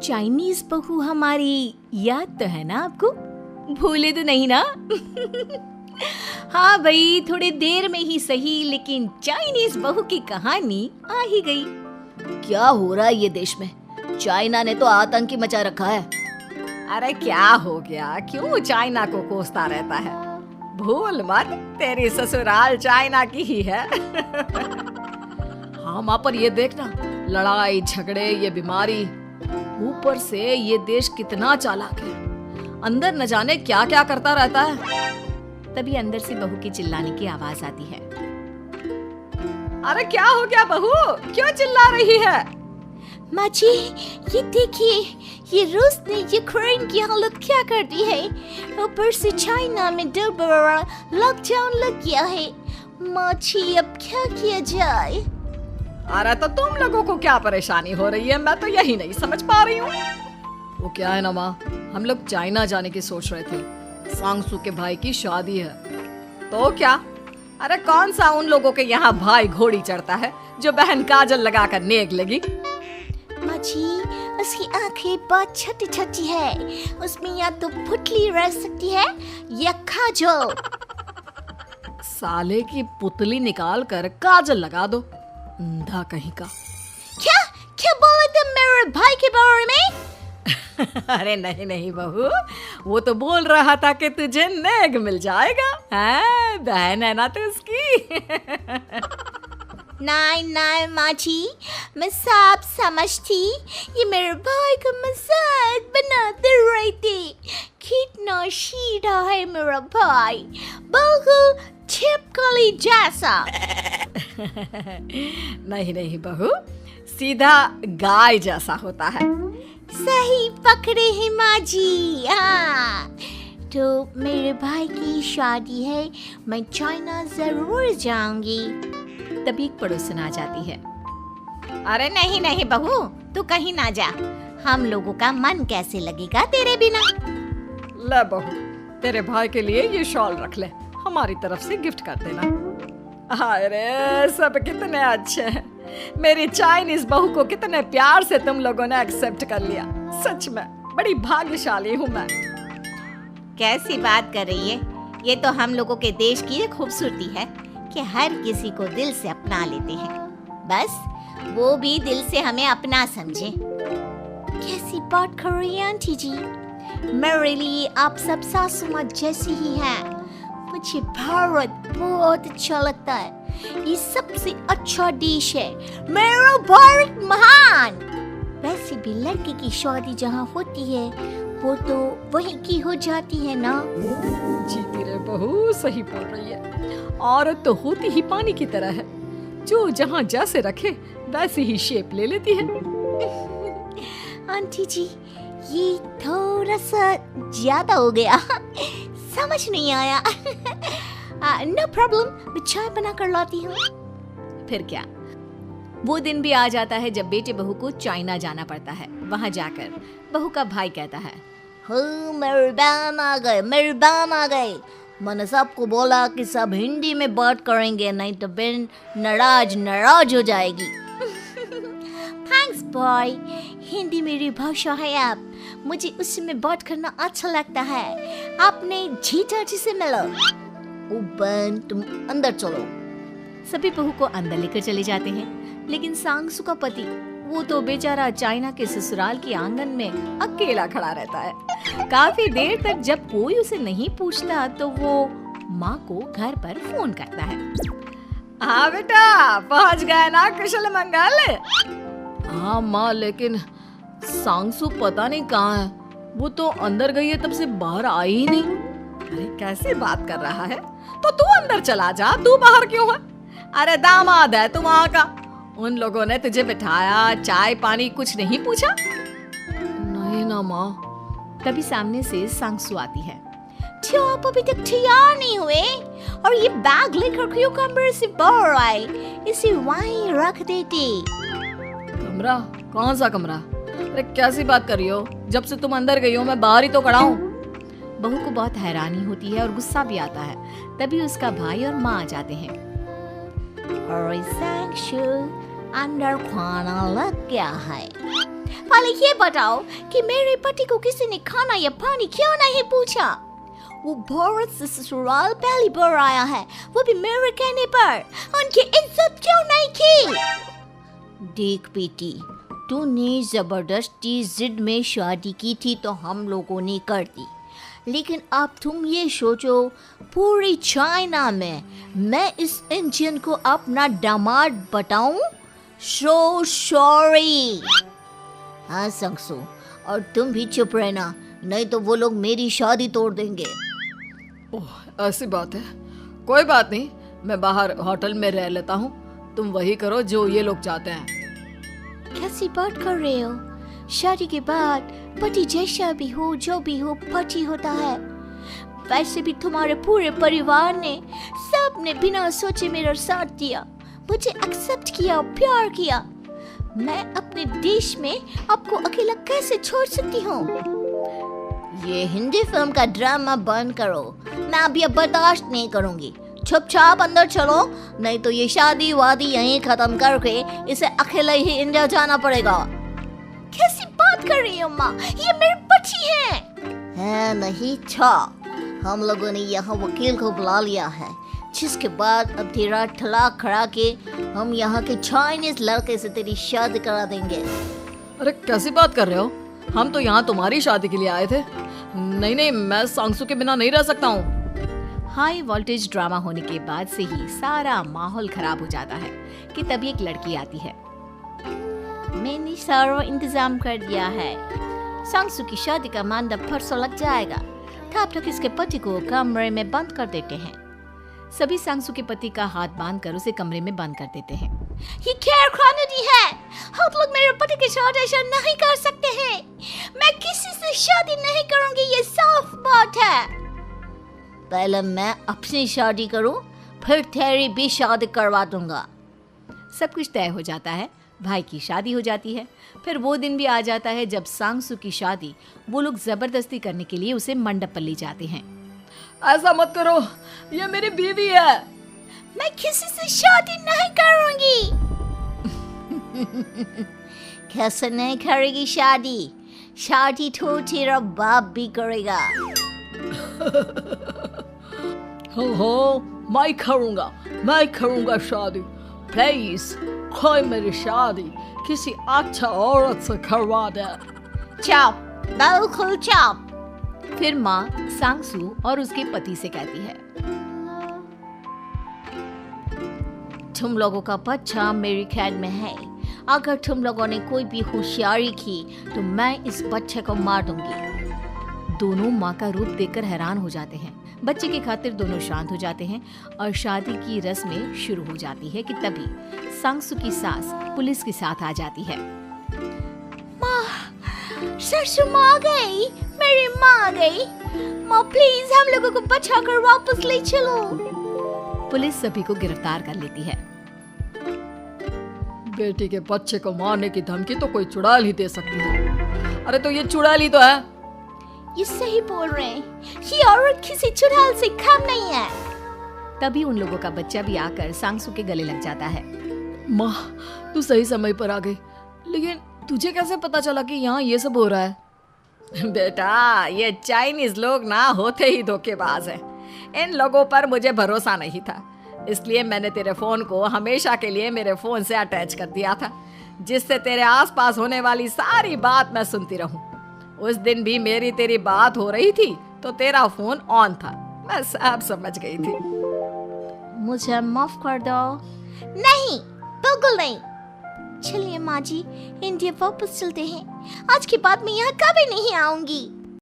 Chinese बहू हमारी याद तो है ना आपको? भूले तो नहीं ना? हाँ भाई, थोड़ी देर में ही सही, लेकिन चाइनीज बहू की कहानी आ ही गई। क्या हो रहा है ये देश में? चाइना ने तो आतंक ही मचा रखा है। अरे क्या हो गया? क्यों चाइना को कोसता रहता है? भूल मत, तेरी ससुराल चाइना की ही है। हाँ माँ, पर ये देखना, लड़ाई झगड़े, ये बीमारी, ऊपर से ये देश कितना चालाक है। अंदर न जाने क्या क्या करता रहता है। तभी अंदर से बहू की चिल्लाने की आवाज आती है। अरे क्या हो गया बहू, क्यों चिल्ला रही है? माँ जी, ये देखिए, ये रूस ने यूक्रेन की हालत क्या कर दी है। ऊपर से चाइना में 2 बड़ा लॉकडाउन लग गया है। माँ जी, अब क्या किया जाए? अरे तो तुम लोगों को क्या परेशानी हो रही है, मैं तो यही नहीं समझ पा रही हूँ। वो क्या है ना माँ, हम लोग चाइना जाने की सोच रहे थे। सांगसू के भाई की शादी है। तो क्या? अरे कौन सा उन लोगों के यहाँ भाई घोड़ी चढ़ता है जो बहन काजल लगाकर नेक लगी? माँ जी, उसकी आंखें बहुत छोटी छोटी है, उसमें या तो पुतली रह सकती है या काजल। साले की पुतली निकाल कर काजल लगा दो, अंधा कहीं का। क्या क्या बोले तुम मेरे भाई के बारे में? अरे नहीं नहीं बहू, वो तो बोल रहा था कि तुझे नेग मिल जाएगा। हाँ, बहन है ना तो उसकी। नहीं नहीं माँ जी, मैं सब समझती, ये मेरे भाई का मजाक बनाते रहते। कितना सीधा है मेरा भाई, बिल्कुल छिपकली जैसा। नहीं नहीं बहू, सीधा गाय जैसा होता है। सही पकड़े हैं माँ जी। हाँ, तो मेरे भाई की शादी है, मैं चाइना जरूर जाऊंगी। तभी एक पड़ोसन आ जाती है। अरे नहीं नहीं बहू, तू कहीं ना जा, हम लोगों का मन कैसे लगेगा तेरे बिना। ले बहू, तेरे भाई के लिए ये शॉल रख ले, हमारी तरफ से गिफ्ट कर देना। अरे सब कितने अच्छे हैं। मेरी चाइनीज बहू को कितने प्यार से तुम लोगों ने एक्सेप्ट कर लिया। सच में बड़ी भाग्यशाली हूँ मैं। कैसी बात कर रही है? ये तो हम लोगों के देश की खूबसूरती है कि हर किसी को दिल से अपना लेते हैं, बस वो भी दिल से हमें अपना समझे। कैसी बात कर रही है आंटी जी? मेरे लिए आप सब सासू माँ जैसी ही हैं। मुझे भारत बहुत अच्छा लगता है, ये सबसे अच्छा देश है। मेरा भारत महान। वैसे भी लड़की की शादी जहाँ होती है वो तो वहीं की हो जाती है ना। जीती रे बहू, सही बोल रही है। औरत तो होती ही पानी की तरह है, जो जहाँ जैसे रखे वैसे ही शेप ले लेती है। आंटी जी, ये थोड़ा सा ज्यादा हो गया, समझ नहीं आया। नो प्रॉब्लम, मैं चाय बना कर लाती हूँ। फिर क्या, वो दिन भी आ जाता है जब बेटे बहू को चाइना जाना पड़ता है। वहाँ जाकर बहू का भाई कहता है, मेरे बहन आ गए, मेरी बहन आ गए। मैंने सबको बोला कि सब हिंदी में बात करेंगे, नहीं तो बहन नाराज हो जाएगी। थैंक्स बॉय, हिंदी मेरी भाषा है। आप मुझे उसी में बात करना अच्छा लगता है। आपने जीजा जी से मिलो। ओ बहन, तुम अंदर चलो। सभी बहू को अंदर लेकर चले जाते हैं, लेकिन सांगसू का पति, वो तो बेचारा चाइना के ससुराल के आंगन में अकेला खड़ा रहता है। काफी देर तक जब कोई उसे नहीं पूछता तो वो माँ को घर पर फोन करता है। हाँ बेटा, पहुँच गए ना कुशल मंगल? हाँ माँ, लेकिन सांगसू पता नहीं कहाँ है। वो तो अंदर गई है, तब से बाहर आई ही नहीं। अरे कैसी बात कर रहा है? तो तू अंदर चला जा, तू बाहर क्यों है? अरे दामाद है तू वहाँ का, उन लोगों ने तुझे बिठाया, चाय पानी कुछ नहीं पूछा? नहीं ना माँ। तभी सामने से सांगसू आती है। क्यों आप अभी तक तैयार नहीं हुए? और ये बैग लेकर क्यों कमरे से बाहर आए? इसे वहीं रख देते। कमरा? कौन सा कमरा? अरे कैसी बात कर रही हो? जब से तुम अंदर गई हो मैं बाहर ही तो खड़ा हूँ। बहू को बहुत हैरानी होती है और गुस्सा भी आता है। तभी उसका भाई और माँ आ जाते हैं। अरे सांगसू, अंदर खाना लग गया है, पहले ये बताओ कि मेरे पति को किसी ने खाना या पानी क्यों नहीं पूछा? वो भारत से ससुराल पहली बार आया है, वो भी मेरे कहने पर। उनकी इज्जत क्यों नहीं की? देख बेटी, तूने जबरदस्ती जिद में शादी की थी तो हम लोगों ने कर दी, लेकिन अब तुम ये सोचो, पूरी चाइना में मैं इस इंडियन को अपना दामाद बताऊं? So sorry. हाँ संगसू, और तुम भी चुप रहना, नहीं तो वो लोग मेरी शादी तोड़ देंगे। ओह, ऐसी बात है। कोई बात नहीं, मैं बाहर होटल में रह लेता हूँ, तुम वही करो जो ये लोग चाहते हैं। कैसी बात कर रहे हो? शादी के बाद पति जैसा भी हो, जो भी हो, पति होता है। वैसे भी तुम्हारे पूरे परिवार ने, सबने बिना सोचे मेरा साथ दिया, मुझे एक्सेप्ट किया, प्यार किया। मैं अपने देश में आपको अकेला कैसे छोड़ सकती हूँ? ये हिंदी फिल्म का ड्रामा बंद करो, मैं अभी अब बर्दाश्त नहीं करूँगी। चुपचाप अंदर चलो, नहीं तो ये शादी वादी यहीं खत्म करके इसे अकेले ही इंडिया जाना पड़ेगा। कैसी बात कर रही हो माँ? ये मेरे पति हैं। नहीं था, हम लोगों ने यहाँ वकील को बुला लिया है, जिसके बाद अब तेरा तलाक करा के हम यहाँ के चाइनीज लड़के से तेरी शादी करा देंगे। अरे कैसी बात कर रहे हो? हम तो यहाँ तुम्हारी शादी के लिए आए थे। नहीं नहीं, मैं सांगसू के बिना नहीं रह सकता हूँ। हाई वोल्टेज ड्रामा होने के बाद से ही सारा माहौल खराब हो जाता है कि तभी एक लड़की आती है। मैंने सारा इंतजाम कर दिया है, सांगसू की शादी का मंडप परसों लग जाएगा। तब तक इसके पति को कमरे में बंद कर देते हैं। सभी सांगसू के पति का हाथ बांध कर उसे कमरे में बंद कर देते हैं। ये क्या कानूनी है? आप लोग मेरे पति के साथ ऐसा नहीं कर सकते हैं। मैं किसी से शादी नहीं करूंगी, ये साफ बात है। पहले मैं अपनी शादी करूं, फिर तेरी भी शादी करवा दूंगा। सब कुछ तय हो जाता है, भाई की शादी हो जाती है। फिर वो दिन भी आ जाता है जब सांगसू की शादी वो लोग जबरदस्ती करने के लिए उसे मंडप पर ले जाते हैं। ऐसा मत करो, ये मेरी बीवी है। मैं किसी से शादी नहीं करूंगी। कैसे नहीं करेगी शादी? शादी तो तेरा बाप भी करेगा। हो, मैं करूंगा शादी। प्लीज कोई मेरी शादी किसी अच्छा औरत से करवा दे। चुप, बिल्कुल चुप। फिर माँ सांगसू और उसके पति से कहती है, तुम लोगों का बच्चा मेरी कैद में है। अगर तुम लोगों ने कोई भी होशियारी की तो मैं इस बच्चे को मार दूंगी। दोनों माँ का रूप देखकर हैरान हो जाते हैं। बच्चे की खातिर दोनों शांत हो जाते हैं और शादी की रस्में शुरू हो जाती है कि तभी सांगसू की सास पुलिस के साथ आ जाती है। ससुर माँ आ गई, मेरी माँ आ गई। माँ प्लीज हम लोगों को बचाकर वापस ले चलो। पुलिस सभी को गिरफ्तार कर लेती है। बेटी के बच्चे को मारने की धमकी तो कोई चुड़ैल ही दे सकती है। अरे तो ये चुड़ैल ही तो है। ये सही बोल रहे हैं, ये औरत किसी चुड़ैल से कम नहीं है। तभी उन लोगों का बच्चा भी आकर सांगसू के गले लग जाता है। माँ, तू सही समय पर आ गई, लेकिन तुझे कैसे पता चला कि यहाँ ये सब हो रहा है? बेटा, ये चाइनीज लोग ना होते ही धोखेबाज हैं। इन लोगों पर मुझे भरोसा नहीं था, इसलिए मैंने तेरे फोन को हमेशा के लिए मेरे फोन से अटैच कर दिया था, जिससे तेरे आसपास होने वाली सारी बात मैं सुनती रहूं। उस दिन भी मेरी तेरी बात हो रही थी तो तेरा फोन ऑन था, मैं सब समझ गई थी। मुझे माफ कर दो। नहीं, बिल्कुल नहीं। चलिए माँ जी, इंडिया वापस चलते हैं। आज के बाद मैं यहाँ कभी नहीं आऊंगी।